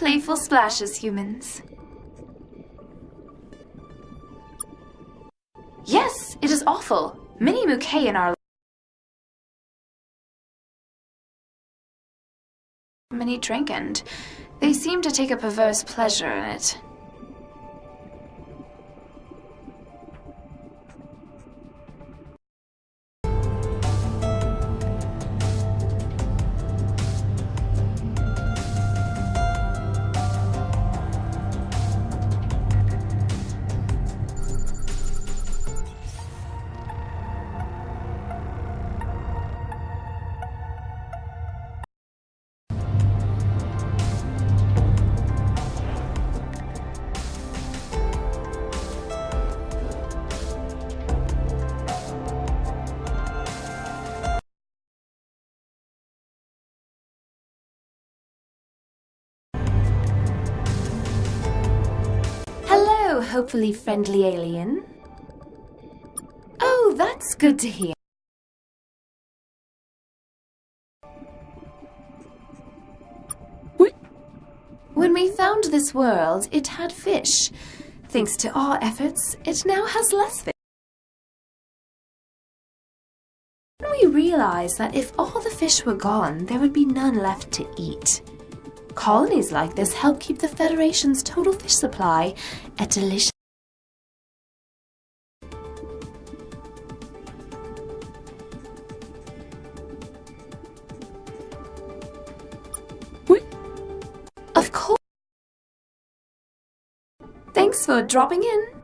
playful splashes, humans. Yes, it is awful. Many Mukay in our many Drenkend. They seem to take a perverse pleasure in it. Hello, hopefully friendly alien. Oh, that's good to hear. When we found this world, it had fish. Thanks to our efforts, it now has less fish. We realized that if all the fish were gone, there would be none left to eat. Colonies like this help keep the Federation's total fish supply at delicious. Of course. Thanks for dropping in.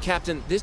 Captain, this...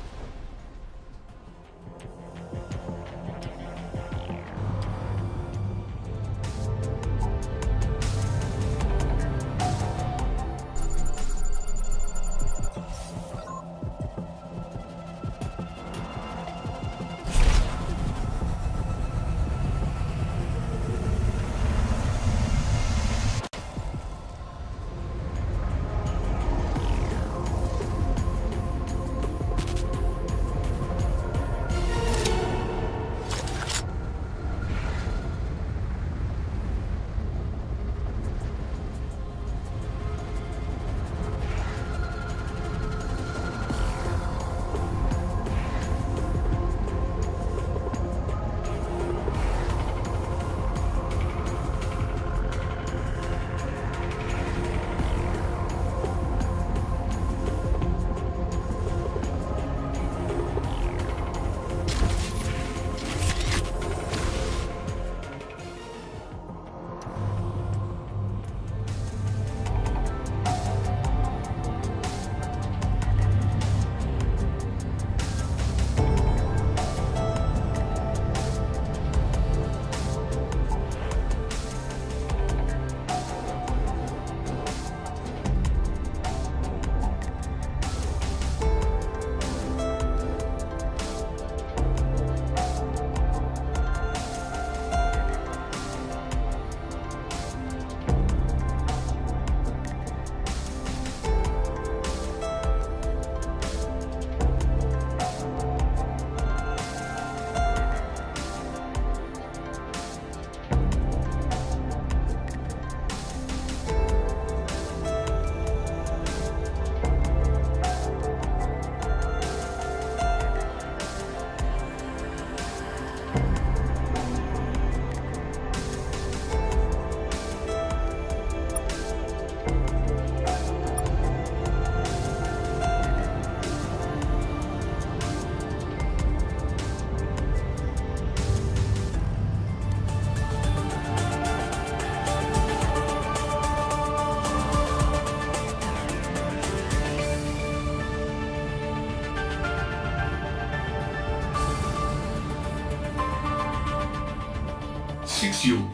Seal.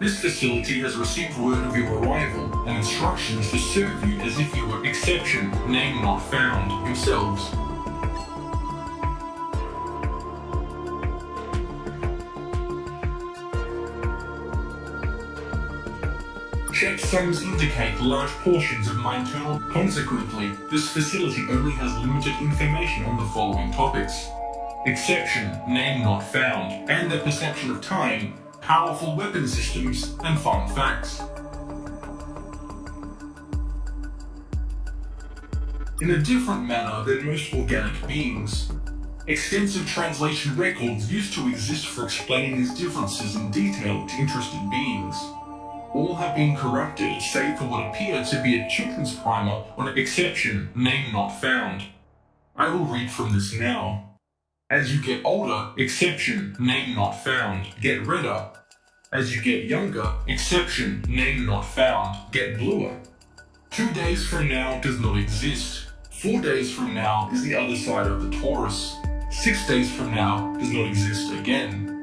This facility has received word of your arrival and instructions to serve you as if you were Exception, Name Not Found yourselves. Checksums indicate large portions of my internal. Consequently, this facility only has limited information on the following topics: Exception, Name Not Found, and the perception of time, powerful weapon systems, and fun facts. In a different manner than most organic beings, extensive translation records used to exist for explaining these differences in detail to interested beings. All have been corrupted save for what appeared to be a children's primer on Exception, Name Not Found. I will read from this now. As you get older, Exception, Name Not Found, get redder. As you get younger, Exception, Name Not Found, get bluer. 2 days from now does not exist. 4 days from now is the other side of the Taurus. 6 days from now does not exist again.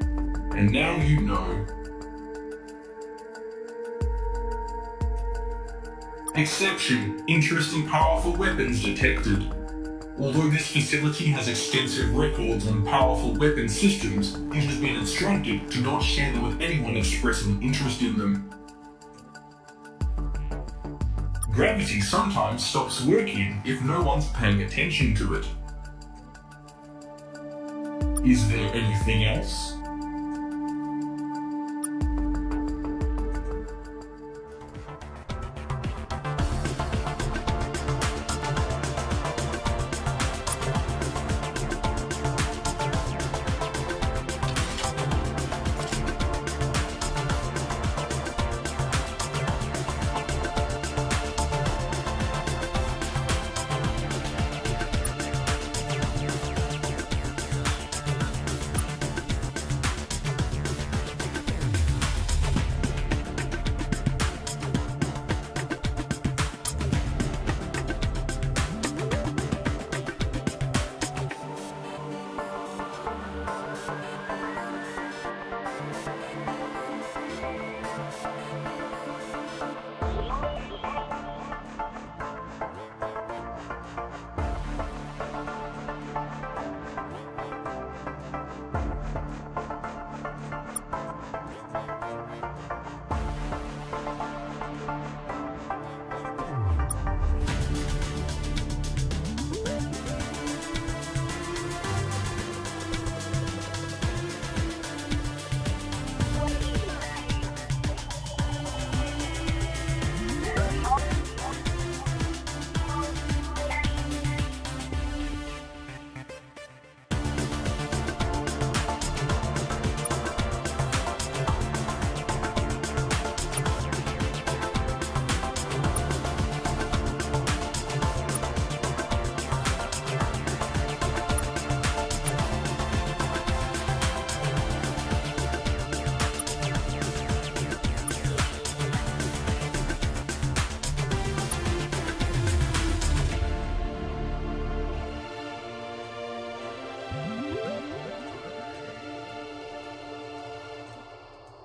And now you know. Exception, interesting powerful weapons detected. Although this facility has extensive records on powerful weapon systems, it has been instructed to not share them with anyone expressing interest in them. Gravity sometimes stops working if no one's paying attention to it. Is there anything else?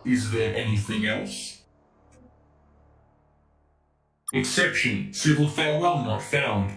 Is there anything else? Exception, Civil Farewell Not Found.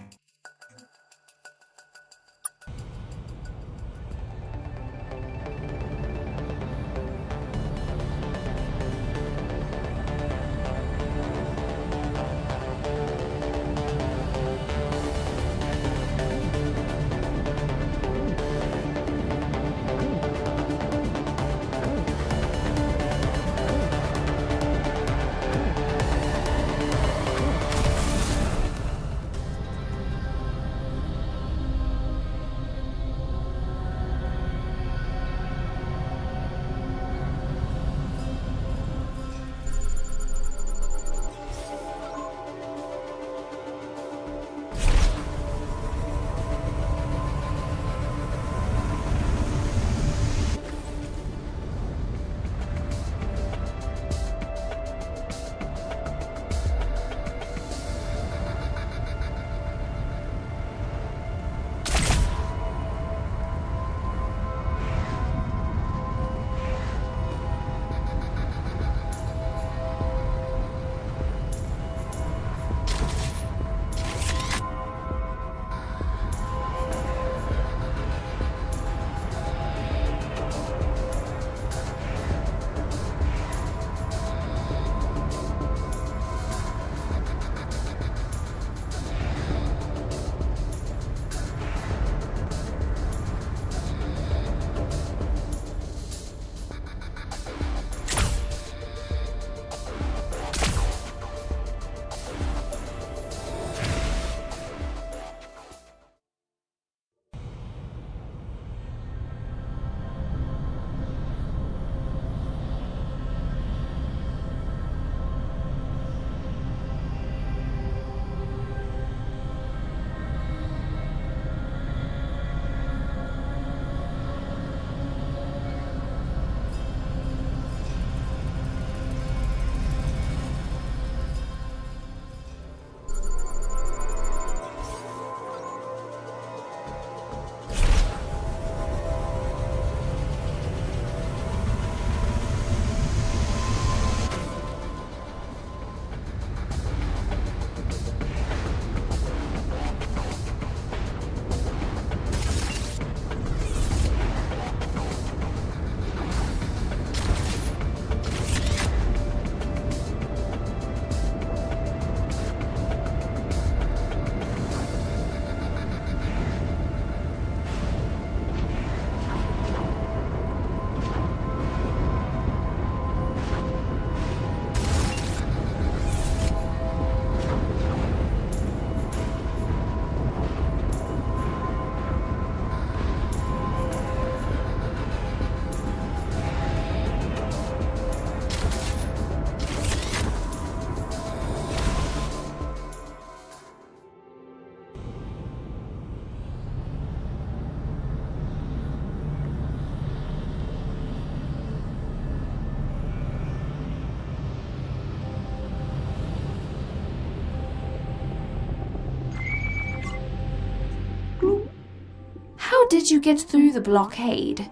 did you get through the blockade?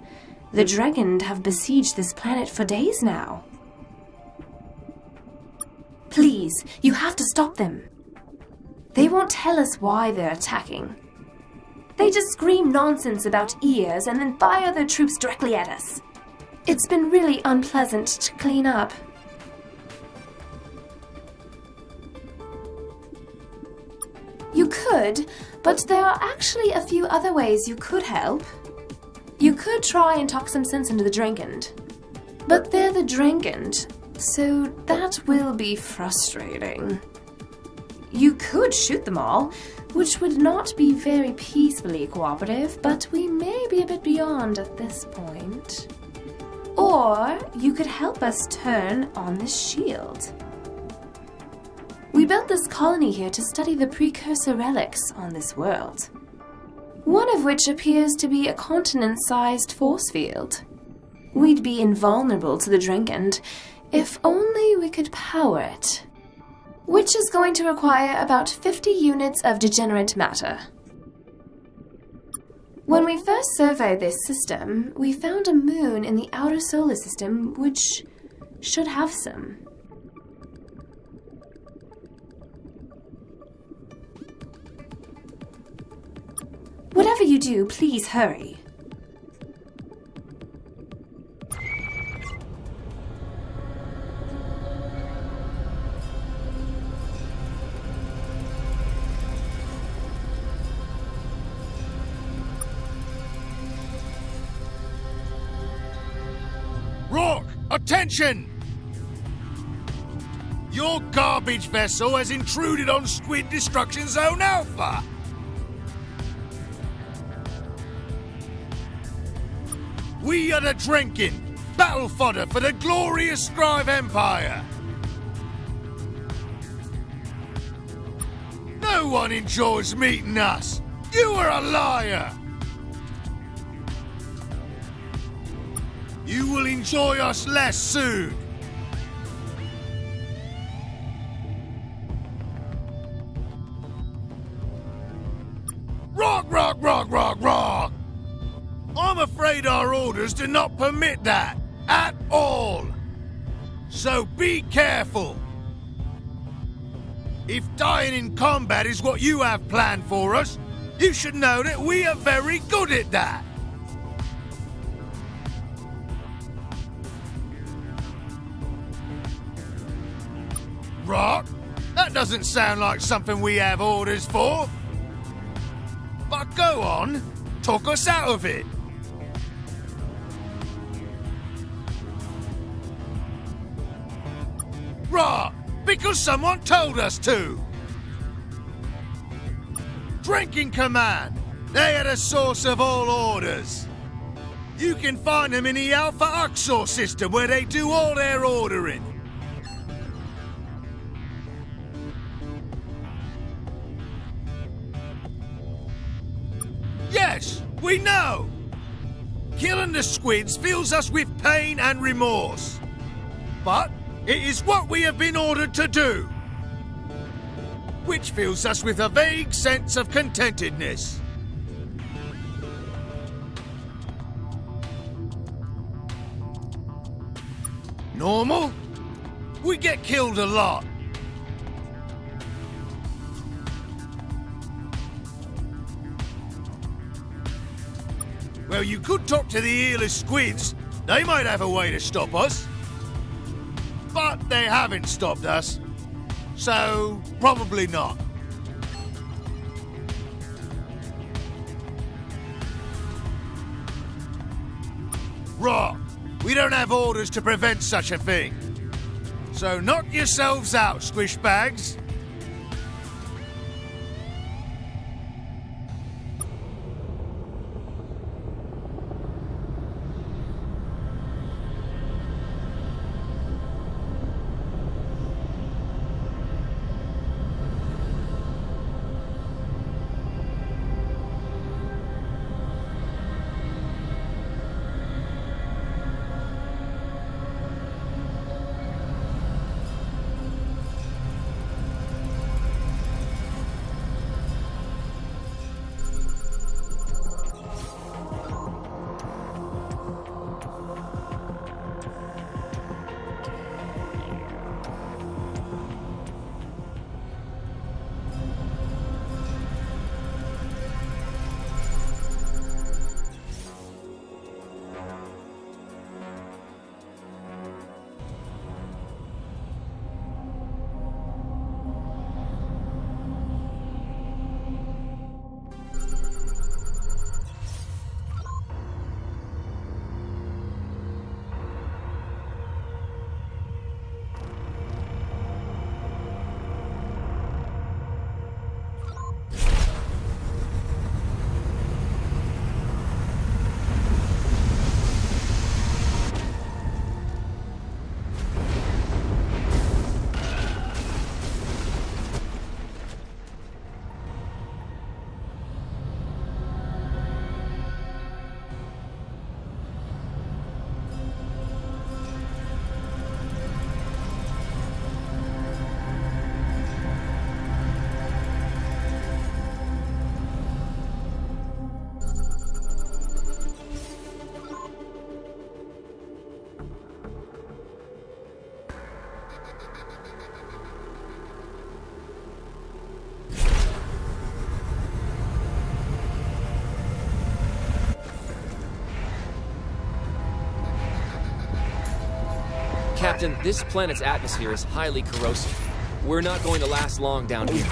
The Drenkend have besieged this planet for days now. Please, you have to stop them. They won't tell us why they're attacking. They just scream nonsense about ears and then fire their troops directly at us. It's been really unpleasant to clean up. You could, but there are actually a few other ways you could help. You could try and talk some sense into the Drenkend. But they're the Drenkend, so that will be frustrating. You could shoot them all, which would not be very peacefully cooperative, but we may be a bit beyond at this point. Or you could help us turn on this shield. We built this colony here to study the precursor relics on this world. One of which appears to be a continent-sized force field. We'd be invulnerable to the Drenkend if only we could power it. Which is going to require about 50 units of degenerate matter. When we first surveyed this system, we found a moon in the outer solar system which should have some. Whatever you do, please hurry. Rock, attention! Your garbage vessel has intruded on Squid Destruction Zone Alpha. We are the Drenkend, battle fodder for the glorious Scryve Empire. No one enjoys meeting us. You are a liar. You will enjoy us less soon. Rock, rock, rock, rock, rock! I'm afraid our orders do not permit that, at all. So be careful. If dying in combat is what you have planned for us, you should know that we are very good at that. Rock, that doesn't sound like something we have orders for. But go on, talk us out of it. Rock, because someone told us to. Drinking Command, they are the source of all orders. You can find them in the Alpha Uxor system where they do all their ordering. Yes, we know. Killing the squids fills us with pain and remorse. But it is what we have been ordered to do. Which fills us with a vague sense of contentedness. Normal? We get killed a lot. Well, you could talk to the earless squids. They might have a way to stop us. But they haven't stopped us. So, probably not. Rock, we don't have orders to prevent such a thing. So knock yourselves out, squishbags. Captain, this planet's atmosphere is highly corrosive. We're not going to last long down here.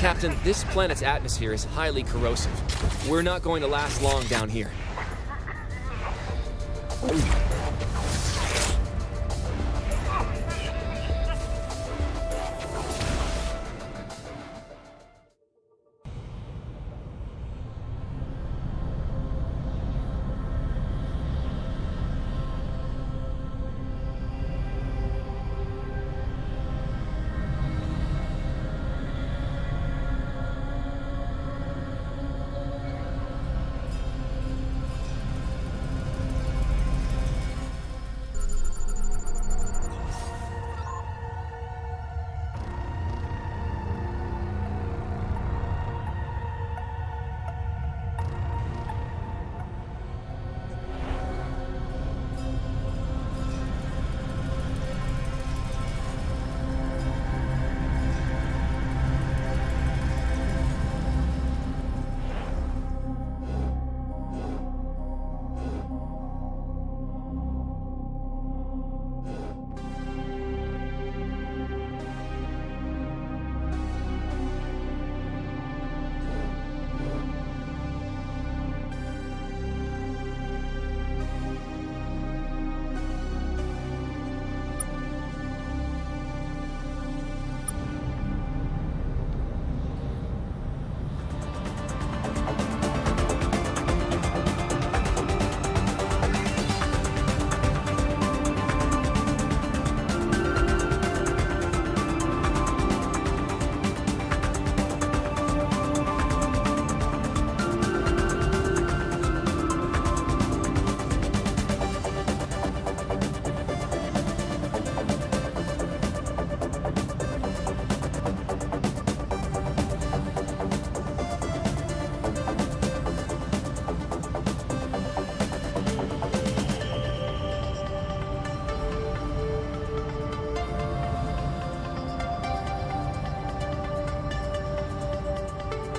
Captain, this planet's atmosphere is highly corrosive. We're not going to last long down here.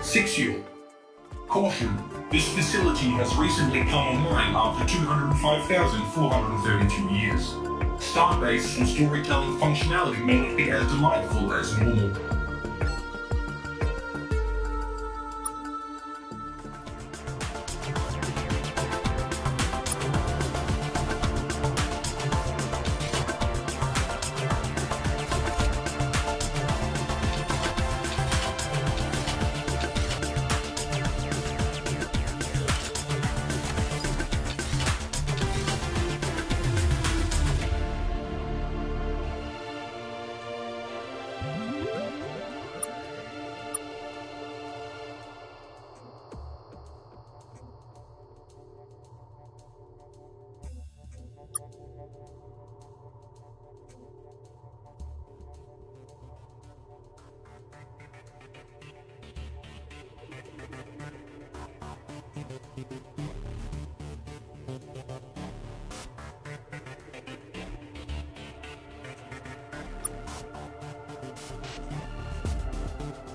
6-year. Caution. This facility has recently come online after 205,432 years. Starbase and storytelling functionality may not be as delightful as normal.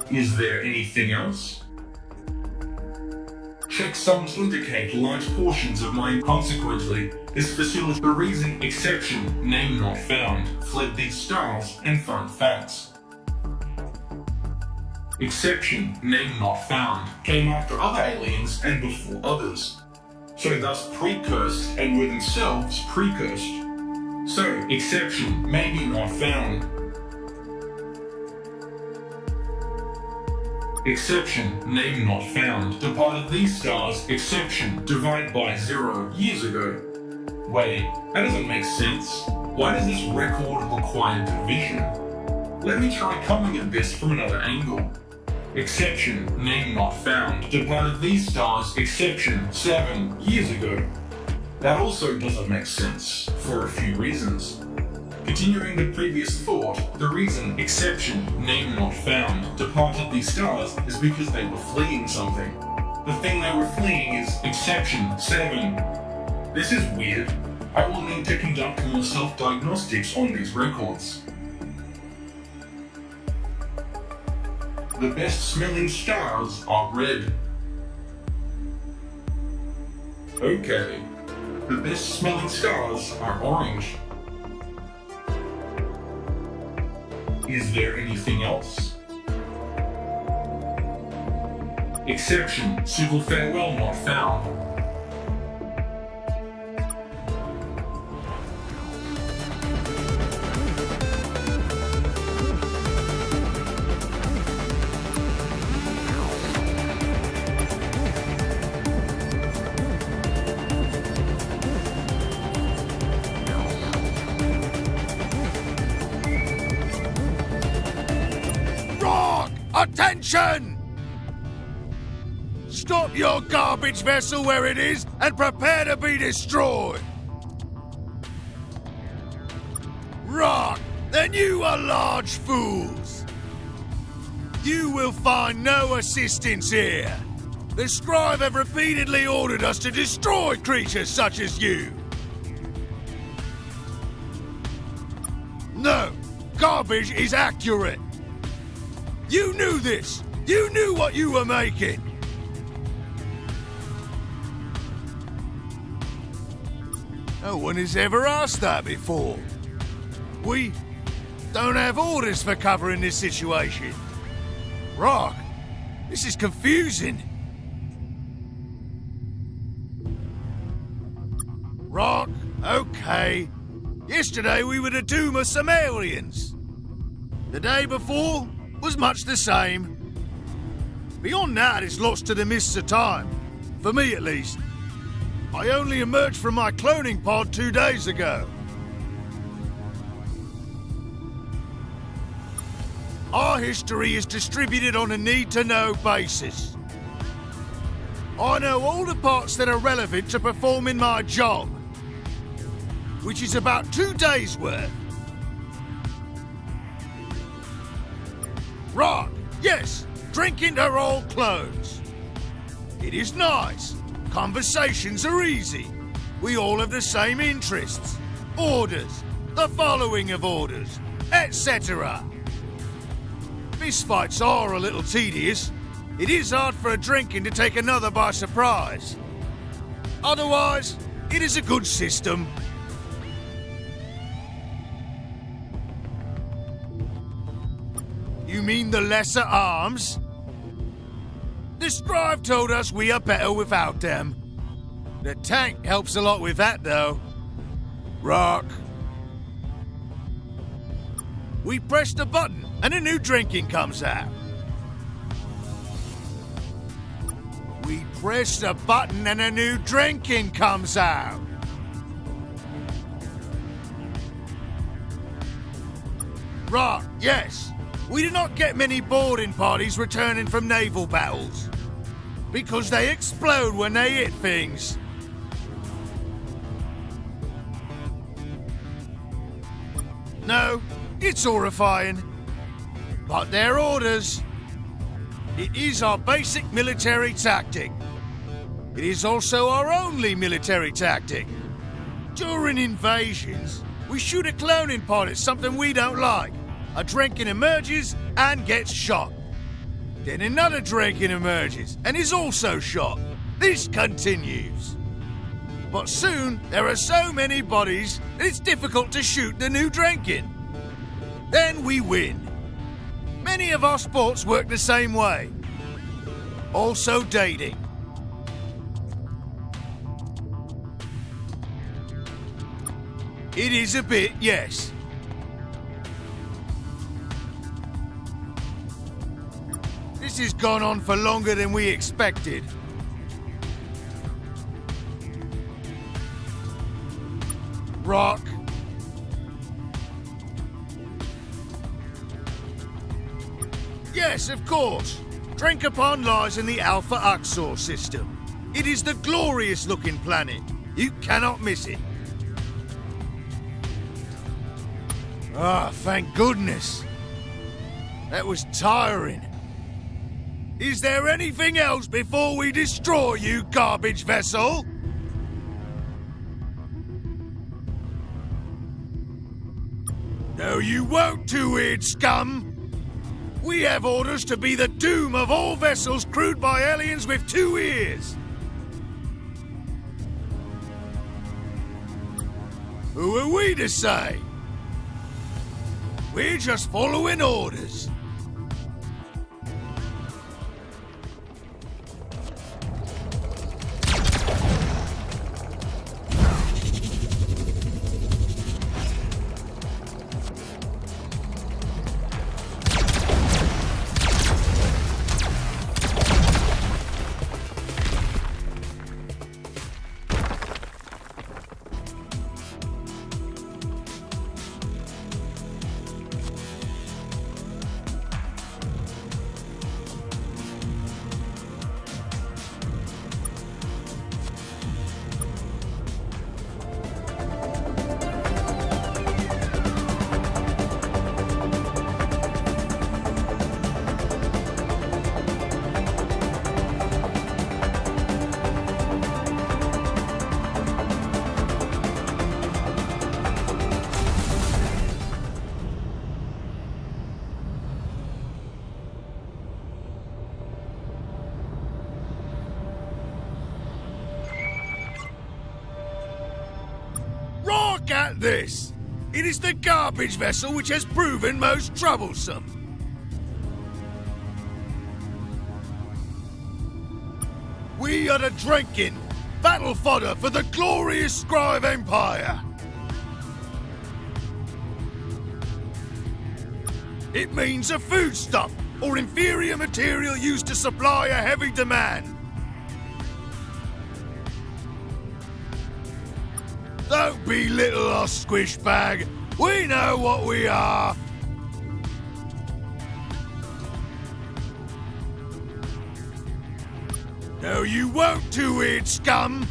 Is there anything else? Checksums indicate large portions of mine. Consequently, this facility, the reason exception, name not found, fled these stars and found facts. Exception, name not found, came after other aliens and before others. So thus precursed and were themselves precursed. So exception, maybe not found. Exception, name not found, departed these stars, exception, divide by 0 years ago. Wait, that doesn't make sense. Why does this record require division? Let me try coming at this from another angle. Exception, name not found, departed these stars, exception, 7 years ago. That also doesn't make sense, for a few reasons. Continuing the previous thought, the reason exception, name not found, departed these stars is because they were fleeing something. The thing they were fleeing is exception 7. This is weird. I will need to conduct more self-diagnostics on these records. The best smelling stars are red. Okay. The best smelling stars are orange. Is there anything else? Exception, civil farewell not found. Attention! Stop your garbage vessel where it is and prepare to be destroyed! Rock, then you are large fools! You will find no assistance here. The Scryve have repeatedly ordered us to destroy creatures such as you. No, garbage is accurate. You knew this! You knew what you were making! No one has ever asked that before. We don't have orders for covering this situation. Rock, this is confusing. Rock, okay. Yesterday we were the doom of some aliens. The day before was much the same. Beyond that, it's lost to the mists of time. For me, at least. I only emerged from my cloning pod 2 days ago. Our history is distributed on a need-to-know basis. I know all the parts that are relevant to performing my job, which is about 2 days' worth. Right, yes, Drenkend are all clones. It is nice. Conversations are easy. We all have the same interests. Orders, the following of orders, etc. Fistfights are a little tedious, It is hard for a Drenkend to take another by surprise. Otherwise, it is a good system. You mean the lesser arms? The Scryve told us we are better without them. The tank helps a lot with that, though. Rock. We press the button, and a new Drenkend comes out. We press the button, and a new Drenkend comes out. Right, yes. We do not get many boarding parties returning from naval battles. Because they explode when they hit things. No, it's horrifying. But they're orders. It is our basic military tactic. It is also our only military tactic. During invasions, we shoot a cloning pod at something we don't like. A Drenkend emerges and gets shot. Then another Drenkend emerges and is also shot. This continues. But soon, there are so many bodies that it's difficult to shoot the new Drenkend. Then we win. Many of our sports work the same way. Also dating. It is a bit, yes. This has gone on for longer than we expected. Rock. Yes, of course. Drenkend lies in the Alpha Uxor system. It is the glorious-looking planet. You cannot miss it. Ah, thank goodness. That was tiring. Is there anything else before we destroy you, garbage vessel? No, you won't, two-eared scum. We have orders to be the doom of all vessels crewed by aliens with 2 ears. Who are we to say? We're just following orders. Look at this! It is the garbage vessel which has proven most troublesome. We are the Drenkend, battle fodder for the glorious Scryve Empire. It means a foodstuff or inferior material used to supply a heavy demand. Don't belittle us, squishbag. We know what we are. No, you won't, two-eared scum.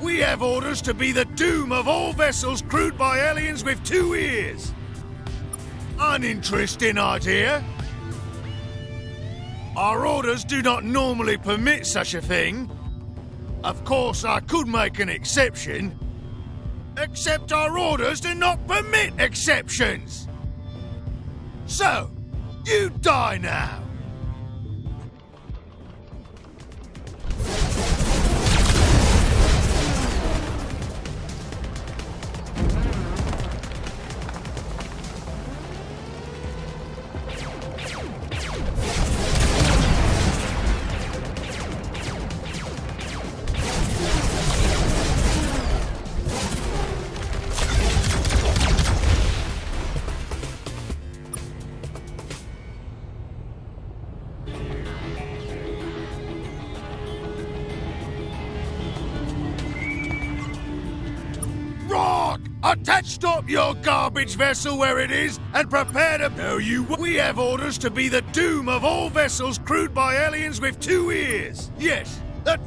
We have orders to be the doom of all vessels crewed by aliens with 2 ears. Uninteresting idea. Our orders do not normally permit such a thing. Of course, I could make an exception. Except our orders do not permit exceptions. So, you die now. Stop your garbage vessel where it is and prepare to... No, we have orders to be the doom of all vessels crewed by aliens with 2 ears. Yes, that...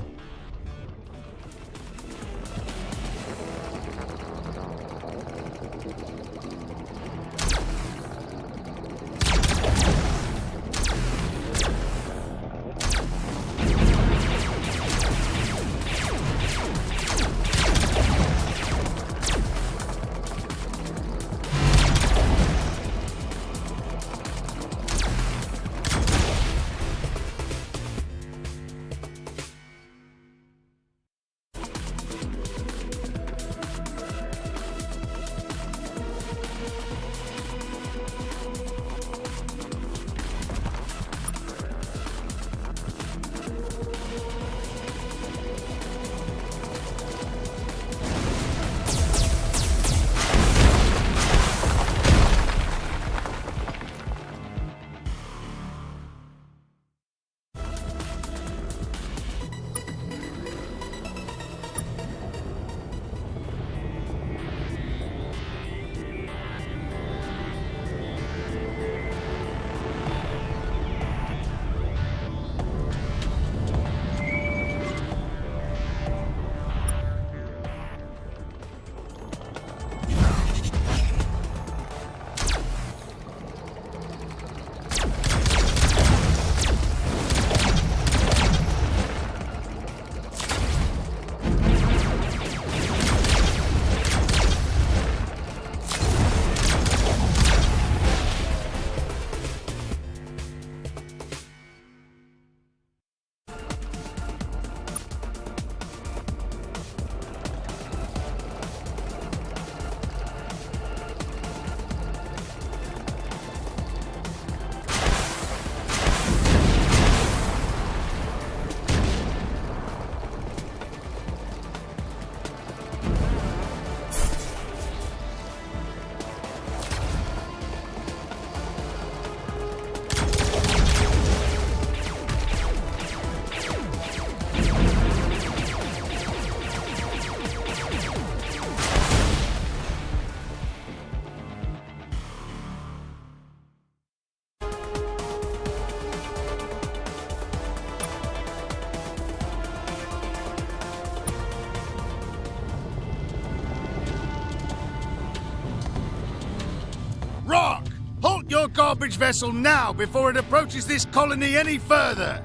Rock! Halt your garbage vessel now before it approaches this colony any further!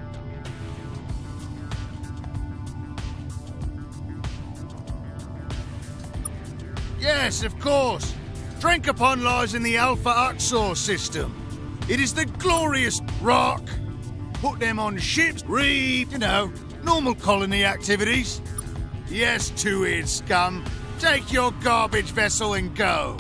Yes, of course. Drenkend lies in the Alpha Uxor system. It is the glorious Rock. Put them on ships, normal colony activities. Yes, two-eared scum. Take your garbage vessel and go.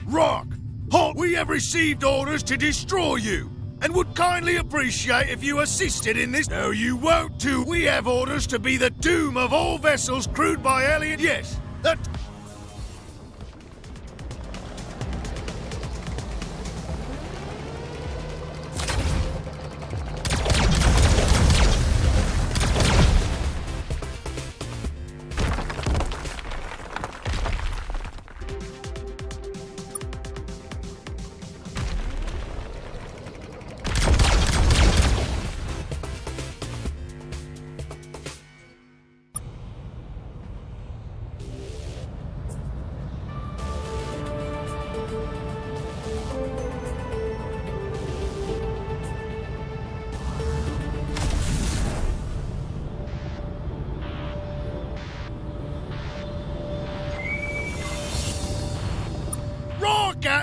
Rock! Halt! We have received orders to destroy you, and would kindly appreciate if you assisted in this. No, you won't too. We have orders to be the doom of all vessels crewed by aliens. Yes, that...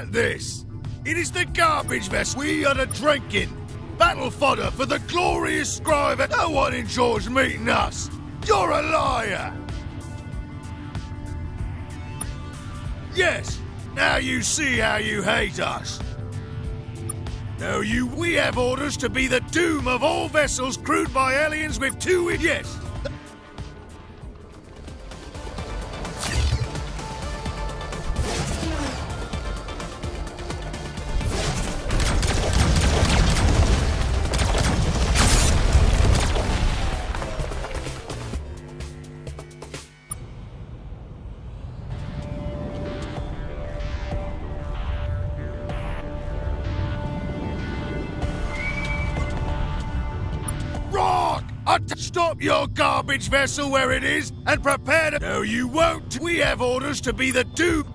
understand this. It is the garbage vessel. We are the Drenkend. Battle fodder for the glorious Scryve. No one enjoys meeting us. You're a liar. Yes, now you see how you hate us. No, we have orders to be the doom of all vessels crewed by aliens with two... Yes. Stop your garbage vessel where it is and prepare to... No, you won't. We have orders to be the doom.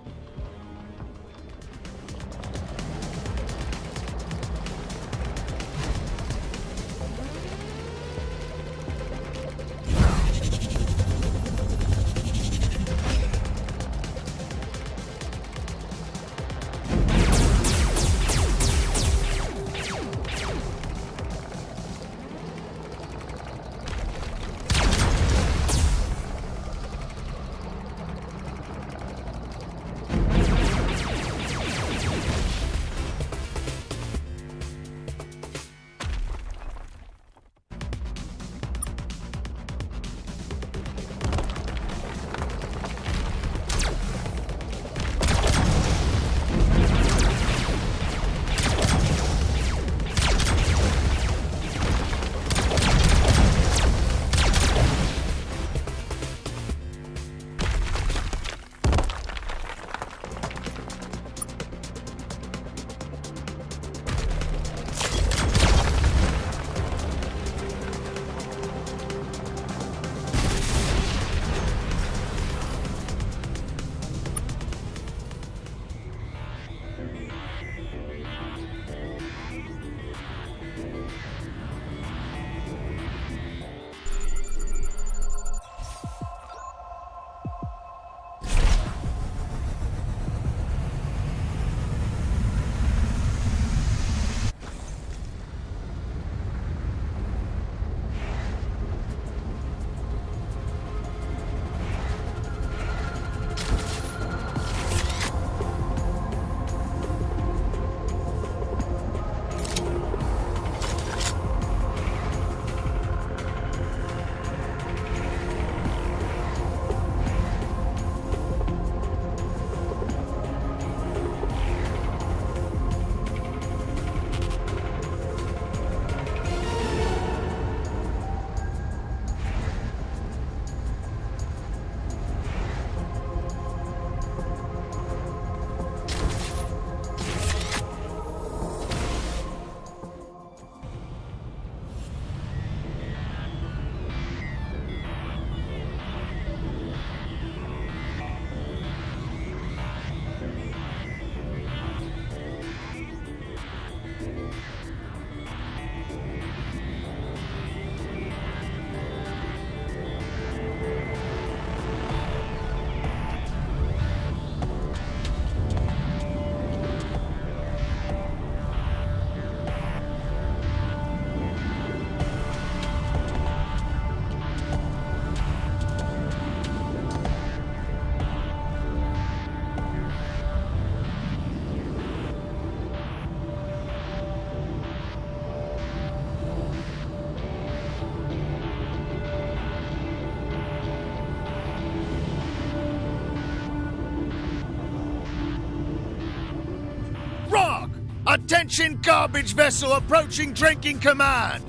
Attention, garbage vessel approaching Drenkend command!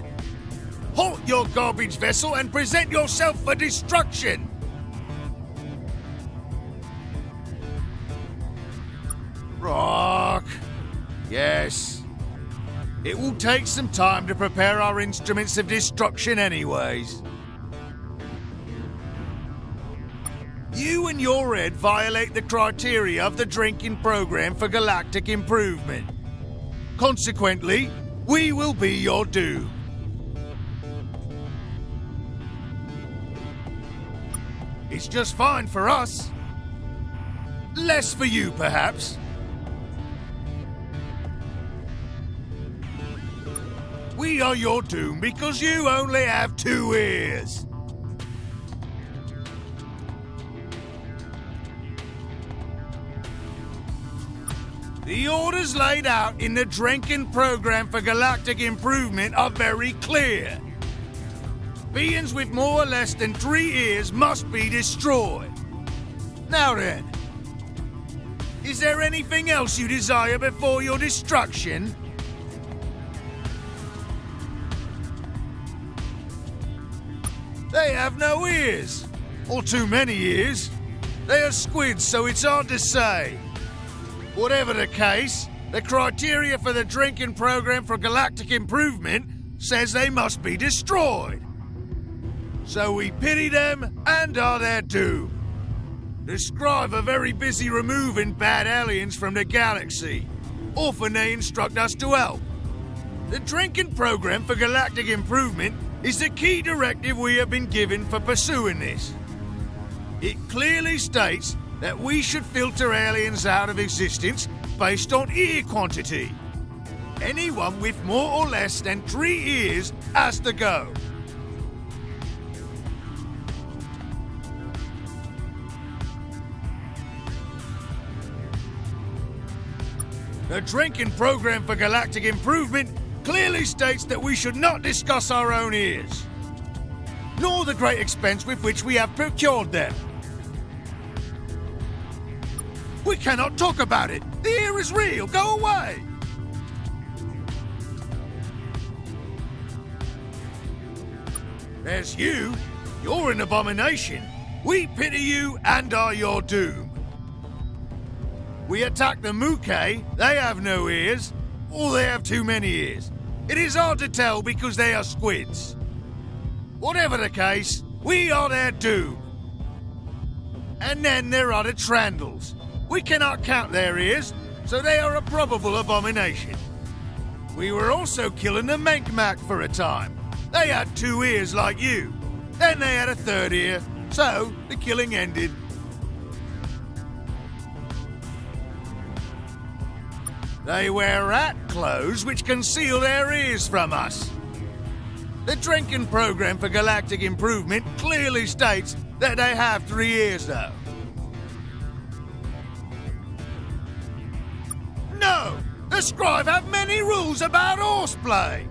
Halt your garbage vessel and present yourself for destruction! Rock! Yes. It will take some time to prepare our instruments of destruction anyways. You and your head violate the criteria of the Drenkend program for galactic improvement. Consequently, we will be your doom. It's just fine for us. Less for you, perhaps. We are your doom because you only have 2 ears. The orders laid out in the Drenkend program for galactic improvement are very clear. Beings with more or less than 3 ears must be destroyed. Now then, is there anything else you desire before your destruction? They have no ears, or too many ears. They are squids, so it's hard to say. Whatever the case, the criteria for the Drenkend program for galactic improvement says they must be destroyed. So we pity them and are their doom. The Scryve are very busy removing bad aliens from the galaxy. Often they instruct us to help. The Drenkend program for galactic improvement is the key directive we have been given for pursuing this. It clearly states that we should filter aliens out of existence based on ear quantity. Anyone with more or less than 3 ears has to go. The Drenkend program for galactic improvement clearly states that we should not discuss our own ears, nor the great expense with which we have procured them. We cannot talk about it. The ear is real. Go away. There's you. You're an abomination. We pity you and are your doom. We attack the Mukay. They have no ears, or they have too many ears. It is hard to tell because they are squids. Whatever the case, we are their doom. And then there are the Trandals. We cannot count their ears, so they are a probable abomination. We were also killing the Menkmak for a time. They had 2 ears like you. Then they had a 3rd ear, so the killing ended. They wear rat clothes which conceal their ears from us. The Drenkend program for galactic improvement clearly states that they have 3 ears though. No! The Scryve have many rules about horseplay!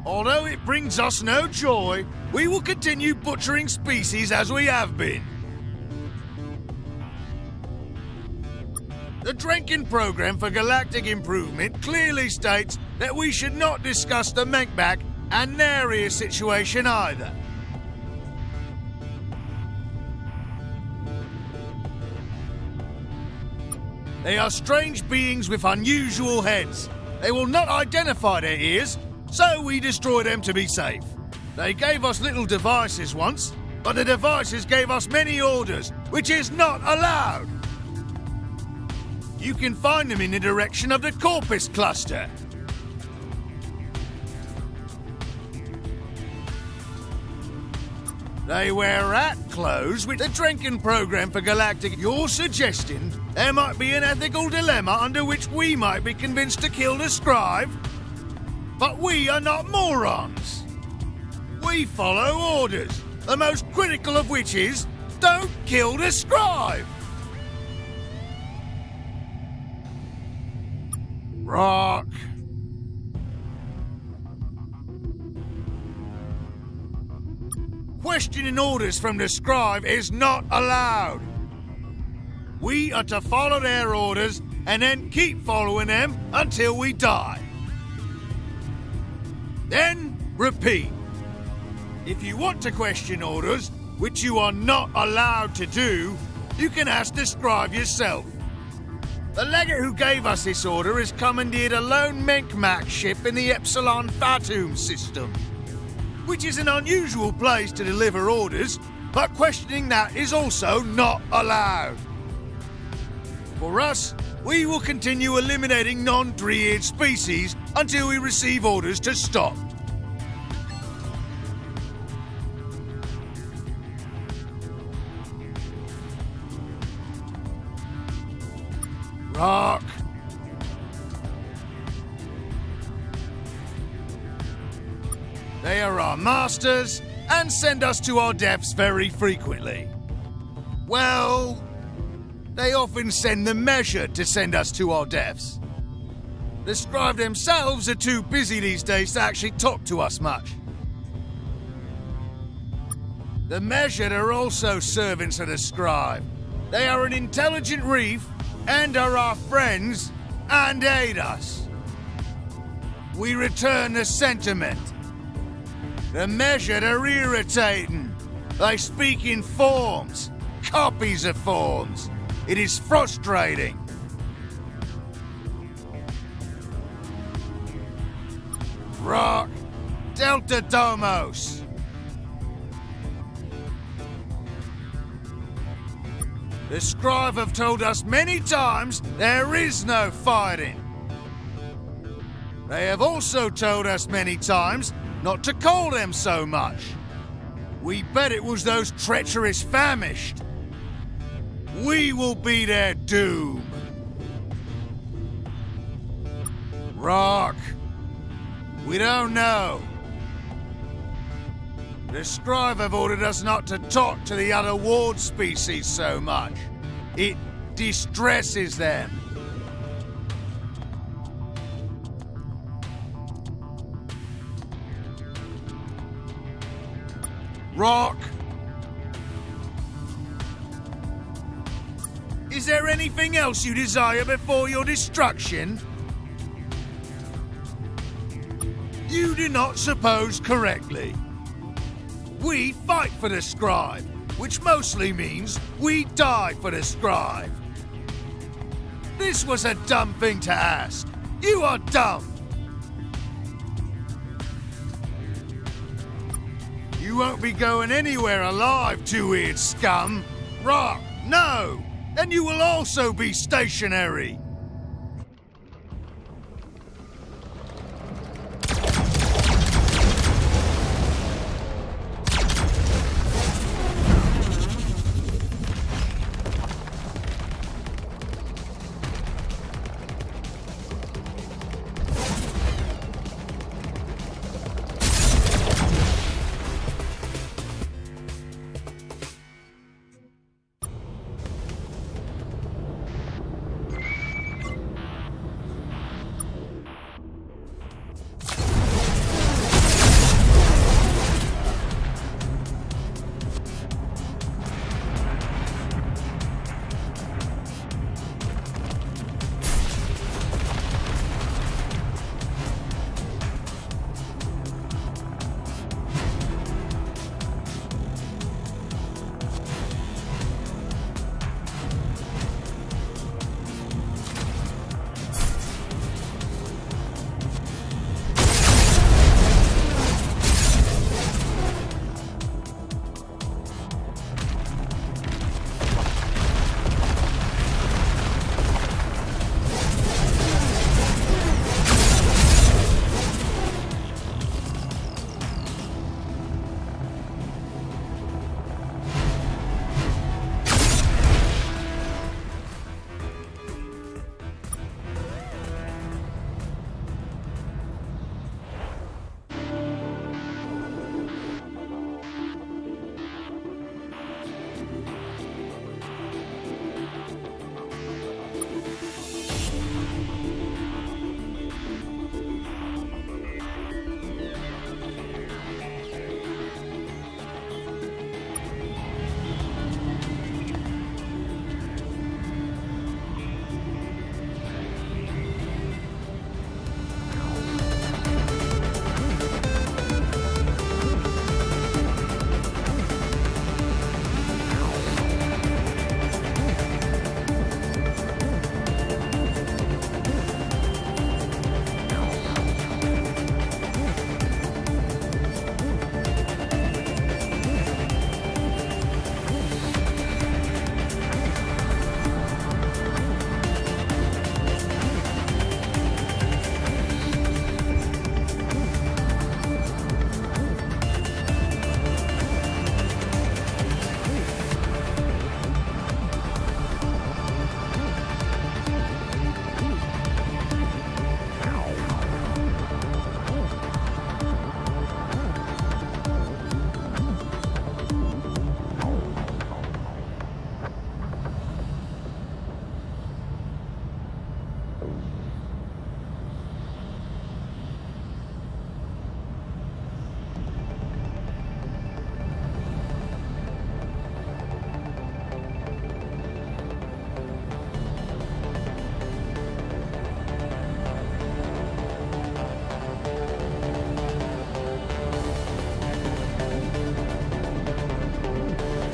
Although it brings us no joy, we will continue butchering species as we have been. The Drenkend program for galactic improvement clearly states that we should not discuss the Menkmak and their ear situation either. They are strange beings with unusual heads. They will not identify their ears, so we destroy them to be safe. They gave us little devices once, but the devices gave us many orders, which is not allowed. You can find them in the direction of the Corpus cluster. They wear rat clothes with the Drenkend program for galactic. You're suggesting there might be an ethical dilemma under which we might be convinced to kill the Scryve? But we are not morons. We follow orders, the most critical of which is, don't kill the Scryve! Rock. Questioning orders from the Scryve is not allowed. We are to follow their orders and then keep following them until we die. Then repeat. If you want to question orders, which you are not allowed to do, you can ask the Scryve yourself. The legate who gave us this order has commandeered a lone Menkmak ship in the Epsilon Fatum system, which is an unusual place to deliver orders, but questioning that is also not allowed. For us, we will continue eliminating non-3-eared species until we receive orders to stop. Rock. They are our masters and send us to our deaths very frequently. Well, they often send the measure to send us to our deaths. The Scryve themselves are too busy these days to actually talk to us much. The measured are also servants of the Scryve. They are an intelligent reef and are our friends and aid us. We return the sentiment. The measured are irritating. They speak in forms, copies of forms. It is frustrating. Rock, Delta Domos. The Scryve have told us many times there is no fighting. They have also told us many times not to call them so much. We bet it was those treacherous famished. We will be their doom. Rock, we don't know. The Scryve have ordered us not to talk to the other ward species so much. It distresses them. Rock! Is there anything else you desire before your destruction? You do not suppose correctly. We fight for the Scryve, which mostly means we die for the Scryve. This was a dumb thing to ask. You are dumb. You won't be going anywhere alive, two-eared scum. Rock, no! Then you will also be stationary.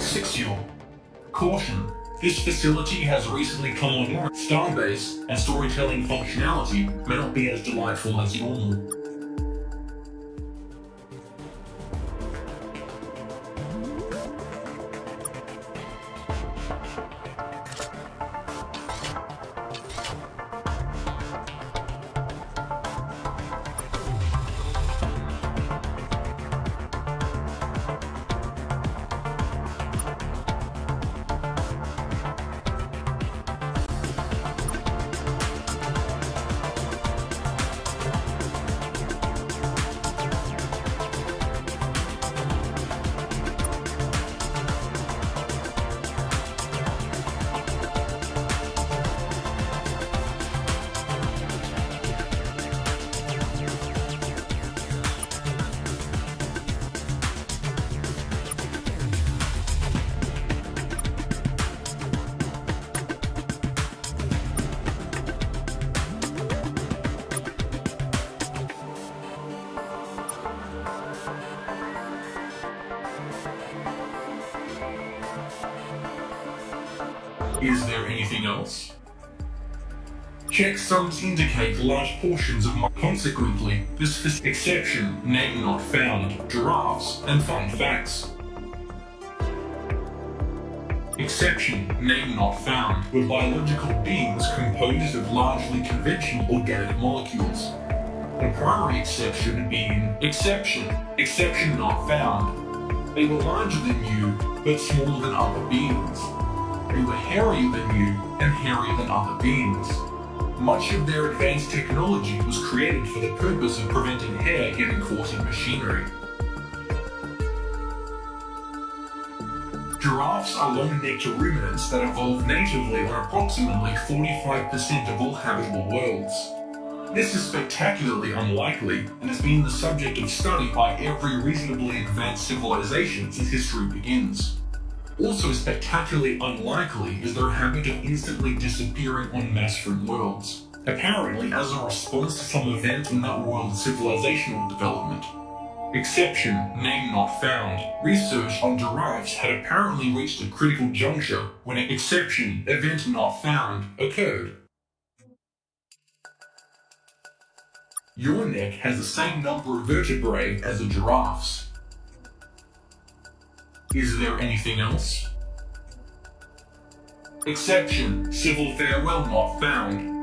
Secure. Caution. This facility has recently come online. Starbase and storytelling functionality may not be as delightful as normal. Is there anything else? Checksums indicate large portions of my. Consequently, this exception, name not found, giraffes, and fun facts. Exception, name not found, were biological beings composed of largely conventional organic molecules. The primary exception being exception, exception not found. They were larger than you, but smaller than other beings. They were hairier than you and hairier than other beings. Much of their advanced technology was created for the purpose of preventing hair getting caught in machinery. Giraffes are long-necked ruminants that evolved natively on approximately 45% of all habitable worlds. This is spectacularly unlikely and has been the subject of study by every reasonably advanced civilization since history begins. Also spectacularly unlikely is their habit of instantly disappearing en masse from worlds, apparently as a response to some event in that world's civilizational development. Exception, name not found. Research on giraffes had apparently reached a critical juncture when an exception, event not found, occurred. Your neck has the same number of vertebrae as a giraffe's. Is there anything else? Exception, civil farewell not found.